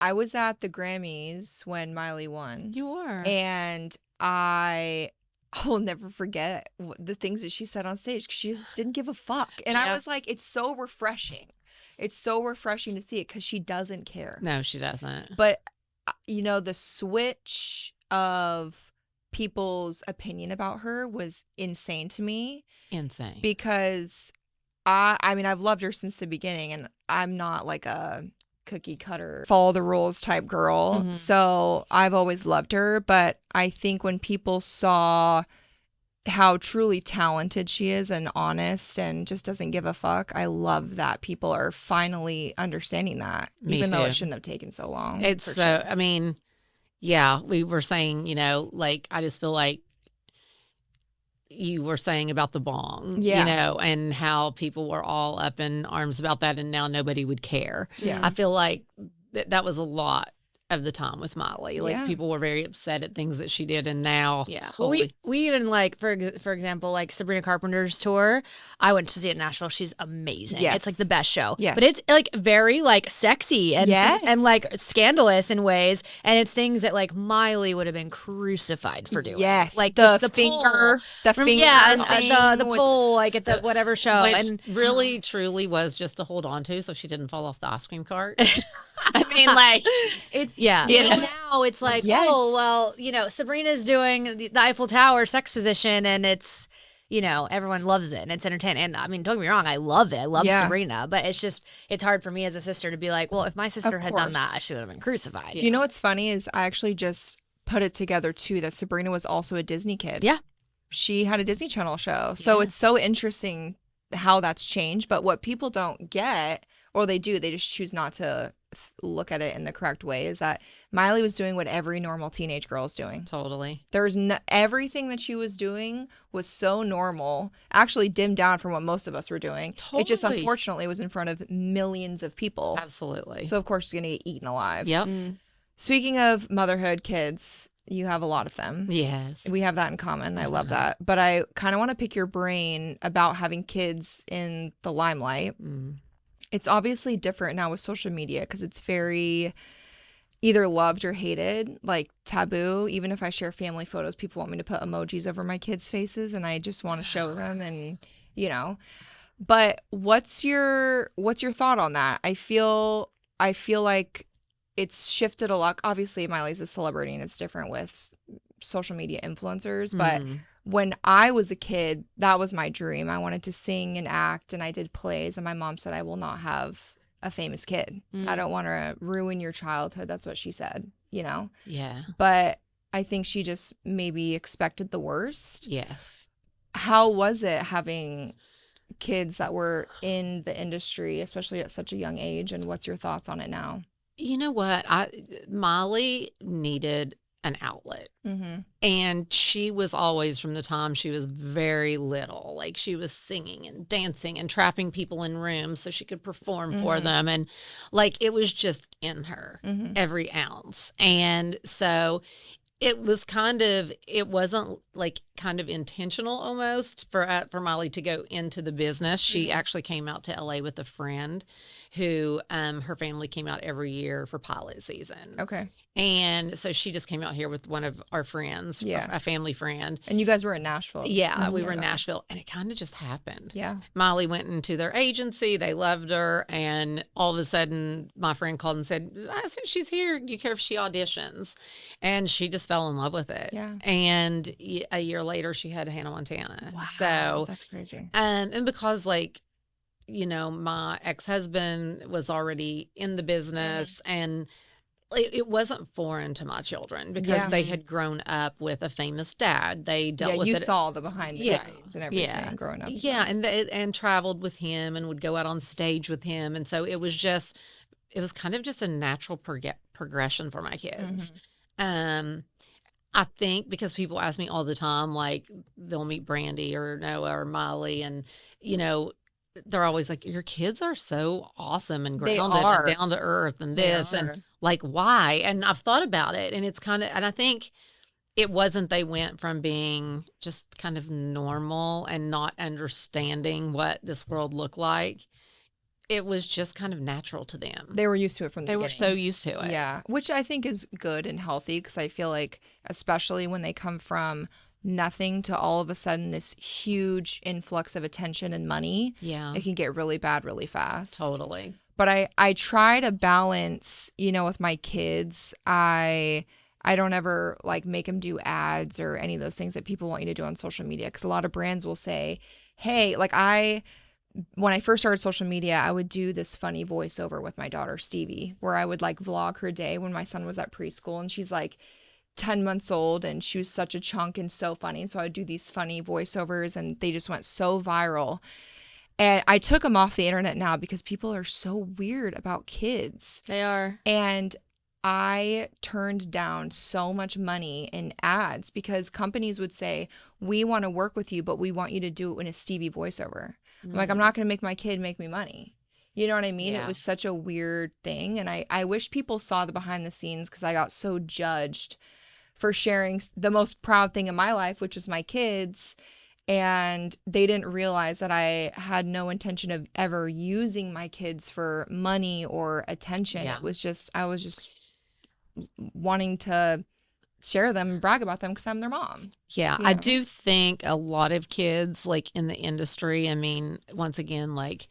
I was at the Grammys when Miley won. You were. And I'll never forget the things that she said on stage because she just didn't give a fuck. And I was like, it's so refreshing. It's so refreshing to see it because she doesn't care. No, she doesn't. But, the switch of people's opinion about her was insane to me. Insane. Because I've loved her since the beginning, and I'm not like a cookie cutter, follow the rules type girl. Mhm. So I've always loved her. But I think when people saw how truly talented she is and honest and just doesn't give a fuck, I love that people are finally understanding that, Me even though too. it shouldn't have taken so long. It's for so, sure. I mean, yeah, we were saying, like, I just feel like you were saying about the bong, Yeah. and how people were all up in arms about that, and now nobody would care. Yeah. I feel like that was a lot of the time with Miley. Like, Yeah. people were very upset at things that she did, and now, Yeah. Well, we even like for example, like Sabrina Carpenter's tour. I went to see it in Nashville. She's amazing. Yes. It's like the best show. Yes. But it's like very like sexy and Yes. and like scandalous in ways, and it's things that like Miley would have been crucified for doing. Yes. Like the the finger, pole. the finger. Yeah, and thing the with- pole like at the whatever show, which and really, truly was just to hold on to so she didn't fall off the ice cream cart. I mean, like, It's yeah. Yeah. And now it's like, Yes. oh, well, Sabrina's doing the Eiffel Tower sex position, and it's, everyone loves it and it's entertaining. And I mean, don't get me wrong, I love it. I love Yeah. Sabrina, but it's hard for me as a sister to be like, well, if my sister had done course. that, I should have been crucified. You know what's funny is I actually just put it together too that Sabrina was also a Disney kid. Yeah. She had a Disney Channel show. So it's so interesting how that's changed. But what people don't get, or they do, they just choose not to look at it in the correct way, is that Miley was doing what every normal teenage girl is doing. totally. There's everything that she was doing was so normal, actually dimmed down from what most of us were doing. It just Totally. unfortunately was in front of millions of people. Absolutely. So of course she's going to get eaten alive. Yep. Speaking of motherhood kids, you have a lot of them. Yes. We have that in common. I love that. But I kind of want to pick your brain about having kids in the limelight. Mm. It's obviously different now with social media because it's very either loved or hated, like taboo. Even if I share family photos, people want me to put emojis over my kids' faces and I just want to show them and, But what's your thought on that? I feel like it's shifted a lot. Obviously, Miley's a celebrity and it's different with social media influencers. But when I was a kid, that was my dream. I wanted to sing and act, and I did plays. And my mom said, I will not have a famous kid. I don't want to ruin your childhood. That's what she said, Yeah. But I think she just maybe expected the worst. Yes. How was it having kids that were in the industry, especially at such a young age? And what's your thoughts on it now? You know what? Molly needed an outlet. Mm-hmm. And she was always, from the time she was very little, like she was singing and dancing and trapping people in rooms so she could perform for them. And like it was just in her, every ounce. And so it wasn't like kind of intentional almost for Molly to go into the business. She actually came out to LA with a friend who her family came out every year for pilot season. Okay. And so she just came out here with one of our friends, a family friend. And you guys were in Nashville. Yeah, we were in Nashville, and it kind of just happened. Yeah. Molly went into their agency. They loved her. And all of a sudden, my friend called and said, since she's here, do you care if she auditions? And she just fell in love with it. Yeah. And a year later, she had Hannah Montana. Wow. So, That's crazy. and because my ex-husband was already in the business and it wasn't foreign to my children because they had grown up with a famous dad. They dealt with you it. saw the behind the scenes and everything growing up. Yeah, and traveled with him and would go out on stage with him. And so it was kind of just a natural progression for my kids. I think because people ask me all the time, like they'll meet Brandy or Noah or Molly and, they're always like, your kids are so awesome and grounded and down to earth and this and like, why? And I've thought about it and it's kind of, and I think it wasn't, they went from being just kind of normal and not understanding what this world looked like. it was just kind of natural to them. They were used to it from the They beginning. were so used to it. Yeah, which I think is good and healthy because I feel like, especially when they come from nothing to all of a sudden this huge influx of attention and money, Yeah. it can get really bad really fast. Totally. But I try to balance, with my kids. I don't ever like make them do ads or any of those things that people want you to do on social media, because a lot of brands will say, hey, like when I first started social media, I would do this funny voiceover with my daughter Stevie, where I would like vlog her day when my son was at preschool, and she's like 10 months old and she was such a chunk and so funny. And so I would do these funny voiceovers and they just went so viral. And I took them off the internet now because people are so weird about kids. They are. And I turned down so much money in ads because companies would say, we want to work with you, but we want you to do it in a Stevie voiceover. I'm like, I'm not going to make my kid make me money. You know what I mean? Yeah. It was such a weird thing. And I wish people saw the behind the scenes, because I got so judged for sharing the most proud thing in my life, which is my kids. And they didn't realize that I had no intention of ever using my kids for money or attention. Yeah. It was just, I was just wanting to share them and brag about them because I'm their mom. Yeah, Yeah. I do think a lot of kids, like in the industry, I mean, once again, like,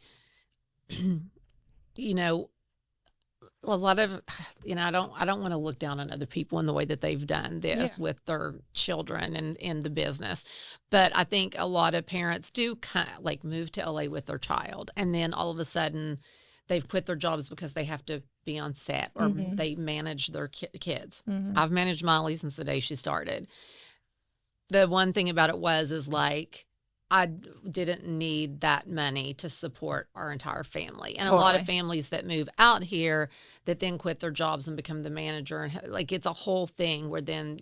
a lot of, I don't want to look down on other people in the way that they've done this with their children and in the business. But I think a lot of parents do kind of like move to LA with their child, and then all of a sudden they've quit their jobs because they have to be on set or they manage their kids. I've managed Miley since the day she started. The one thing about it is like, I didn't need that money to support our entire family. And a lot of families that move out here that then quit their jobs and become the manager, and like, it's a whole thing where then,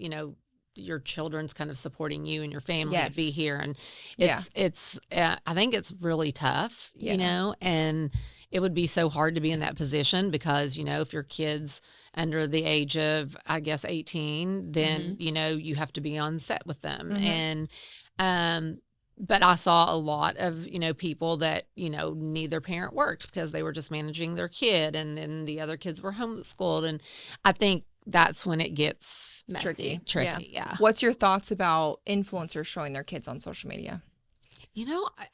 your children's kind of supporting you and your family to be here. And it's I think it's really tough, and it would be so hard to be in that position because, if your kid's under the age of, I guess, 18, then, you have to be on set with them. And, but I saw a lot of, people that, neither parent worked because they were just managing their kid, and then the other kids were homeschooled. And I think that's when it gets Messy. tricky. Yeah. What's your thoughts about influencers showing their kids on social media?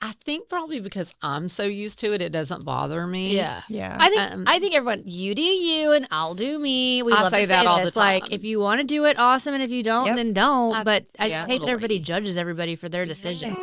I think probably because I'm so used to it, it doesn't bother me. Yeah. Yeah. I think everyone, you do you and I'll do me. We I love say to that say all this. the time. Like, if you want to do it, awesome. And if you don't, then don't. But I hate that totally. everybody judges everybody for their decision.